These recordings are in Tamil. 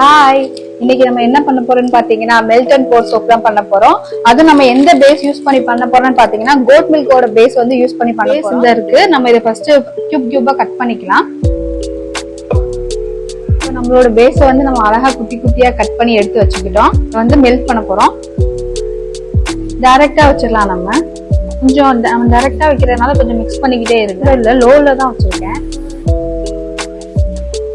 ஹாய், இன்னைக்கு நம்ம என்ன பண்ண போறோம்னு பாத்தீங்கன்னா மெல்ட் அண்ட் போர் சோப் தான் பண்ண போறோம். அது நம்ம எந்த பேஸ் யூஸ் பண்ணி பண்ண போறோம்னு பாத்தீங்கன்னா கோட் மில்கோட பேஸ் வந்து யூஸ் பண்ணி பண்ண போறோம். இந்த இருக்கு, நம்ம இதை ஃபர்ஸ்ட் கியூபா கட் பண்ணிக்கலாம். நம்மளோட பேஸை வந்து நம்ம அழகா குட்டி குட்டியா கட் பண்ணி எடுத்து வச்சுக்கிட்டோம். வந்து மெல்ட் பண்ண போறோம். டைரக்டா வச்சிடலாம். நம்ம கொஞ்சம் டைரக்டா வைக்கிறதுனால கொஞ்சம் மிக்ஸ் பண்ணிக்கிட்டே இருக்கு. இல்ல லோல தான் வச்சிருக்கேன்.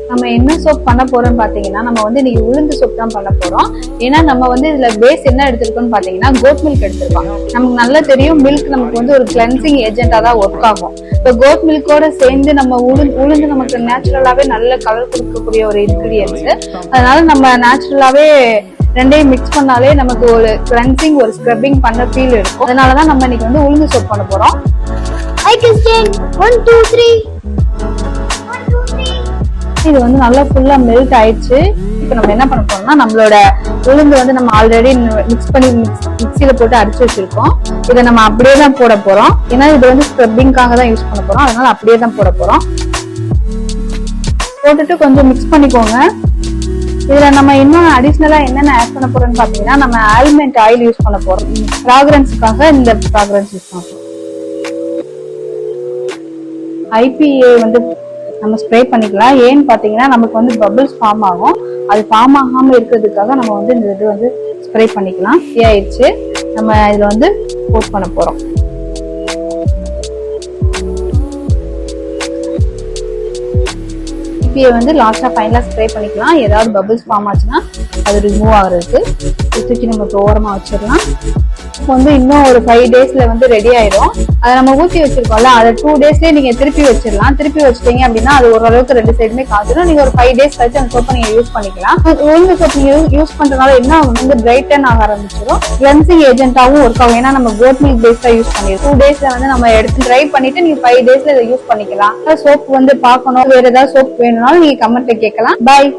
நம்ம என்ன சோப் பண்ண போறோம்னு பாத்தீங்கன்னா நம்ம வந்து இன்னைக்கு உளுந்து சோப் தான் பண்ண போறோம். ஏன்னா நம்ம வந்து இதுல பேஸ் என்ன எடுத்திருக்கோம்னு பாத்தீங்கன்னா கோட் மில்க் எடுத்திருக்கோம். நமக்கு நல்லா தெரியும் மில்க் நமக்கு வந்து ஒரு கிளென்சிங் ஏஜென்டா தான் ஒர்க் ஆகும். இப்போ கோட் மில்கோட சேர்ந்து நம்ம உளுந்து நமக்கு நேச்சுரலாவே நல்ல கலர் கொடுக்கக்கூடிய ஒரு இன்கிரியன்ஸ். அதனால நம்ம நேச்சுரலாவே ரெண்டையும் மிக்ஸ் பண்ணாலே நமக்கு ஒரு கிளென்சிங் ஒரு ஸ்க்ரப்பிங் பண்ண ஃபீல் இருக்கும். அதனாலதான் நம்ம இன்னைக்கு வந்து உளுந்து சோப் பண்ண போறோம். இது வந்து நல்லா ஃபுல்லா மெல்ட் ஆயிடுச்சு. இப்போ நம்ம என்ன பண்ண போறோம்னா நம்மளோட உளுந்து வந்து நம்ம ஆல்ரெடி மிக்ஸ் பண்ணி மிக்சியில போட்டு அடிச்சு வச்சிருக்கோம். இதை நம்ம அப்படியே தான் போட போறோம். ஏன்னா இது வந்து ஸ்க்ரப்பிங்காக தான் யூஸ் பண்ண போறோம். அதனால அப்படியே தான் போட போறோம். போட்டுட்டு கொஞ்சம் மிக்ஸ் பண்ணிக்கோங்க. இதுல நம்ம இன்னும் அடிஷ்னலா என்னென்ன ஆட் பண்ண போறோம்னு பாத்தீங்கன்னா நம்ம ஆல்மண்ட் ஆயில் யூஸ் பண்ண போறோம். ஃப்ராக்ரன்ஸுக்காக இந்த ஃப்ராக்ரன்ஸ் யூஸ் பண்ண போறோம். IPA வந்து நம்ம ஸ்ப்ரே பண்ணிக்கலாம். ஏன்னு பாத்தீங்கன்னா நமக்கு வந்து பபிள்ஸ் ஃபார்ம் ஆகும். அது ஃபார்ம் ஆகாம இருக்கிறதுக்காக நம்ம வந்து இந்த இது வந்து ஸ்ப்ரே பண்ணிக்கலாம். ஆயிடுச்சு. நம்ம இதுல வந்து போஸ்ட் பண்ண போறோம். IPA வந்து லாஸ்டா ஃபைனலா ஸ்ப்ரே பண்ணிக்கலாம். ஏதாவது பபிள்ஸ் ஃபார்ம் ஆச்சுன்னா அது ரிமூவ் ஆகுறதுக்கு தூக்கி நம்ம ஓரமா வச்சிடலாம். இப்போ வந்து இன்னும் ஒரு 5 டேஸ்ல வந்து ரெடி ஆயிடும். அதை நம்ம ஊற்றி வச்சிருக்கோம்ல, அதை 2 டேஸ்லயே நீங்க திருப்பி வச்சிடலாம். திருப்பி வச்சிட்டீங்க அப்படின்னா அது ஓரளவுக்கு 2 சைடுமே காய்ச்சிடும். நீங்க ஒரு 5 டேஸ் கழிச்சு அந்த சோப்பை நீங்க யூஸ் பண்ணிக்கலாம். உளுந்து சோப் நீங்க யூஸ் பண்றதுனால என்ன வந்து பிரைட்டன் ஆக ஆரம்பிச்சிடும். கிளென்சிங் ஏஜென்ட்டாவும் ஒர்க் ஆகும். ஏன்னா நம்ம கோட் மில்க் பேஸ் தான் யூஸ் பண்ணிருக்கோம். 2 டேஸ்ல வந்து நம்ம எடுத்து ட்ரை பண்ணிட்டு நீங்க 5 டேஸ்ல இதை யூஸ் பண்ணிக்கலாம். சோப் வந்து பார்க்கணும், வேற ஏதாவது சோப் வேணும்னாலும் நீங்க கமெண்ட்ல கேட்கலாம். பாய்.